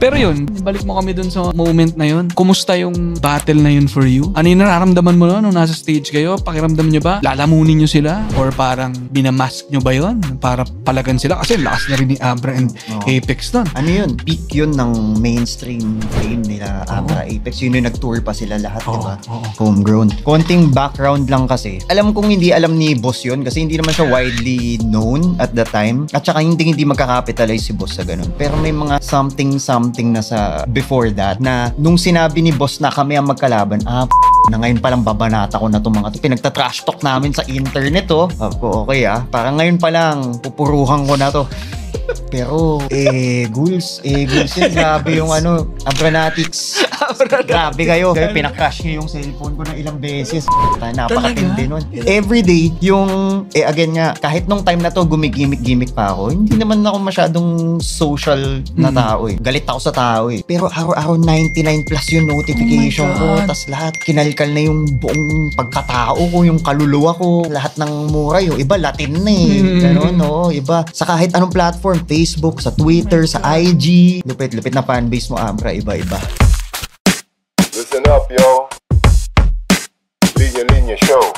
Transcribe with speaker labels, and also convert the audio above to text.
Speaker 1: Pero yun, balik mo kami dun sa moment na yun. Kumusta yung battle na yun for you? Ano yung nararamdaman mo nung nasa stage kayo? Pakiramdam nyo ba? Lalamunin nyo sila? Or parang binamask nyo ba yun? Para palagan sila? Kasi lakas na rin ni Abra and Apex dun.
Speaker 2: Ano yun? Peak yun ng mainstream fame nila Abra, Apex. Yun yung nag-tour pa sila lahat, diba? Homegrown. Konting background lang kasi. Alam kong hindi alam ni Boss yun kasi hindi naman siya widely known at the time. At saka hindi makakapitalize si Boss sa ganun. Pero may mga something na sa before that na nung sinabi ni Boss na kami ang magkalaban, na ngayon palang babanata ko na itong mga to. Pinagta-trash talk namin sa internet, okay parang ngayon pa lang pupuruhan ko na to. Pero, ghouls yun. Grabe yung Abranatics. Grabe kayo. Pinacrash nyo yung cellphone ko ng ilang beses. Napakatindi nun. Everyday, yung, again nga, kahit nung time na to, gumigimik pa ako, hindi naman ako masyadong social na tao Galit ako sa tao Pero araw-araw 99 plus yung notification ko. Tas lahat, kinalkal na yung buong pagkatao ko, yung kaluluwa ko. Lahat ng mura, yung iba Latin na Ganun, iba. Sa kahit anong platform, Facebook, sa Twitter, sa IG. Lupit na fanbase mo, Abra. Iba-iba.
Speaker 3: Listen up, yo. Linya Show.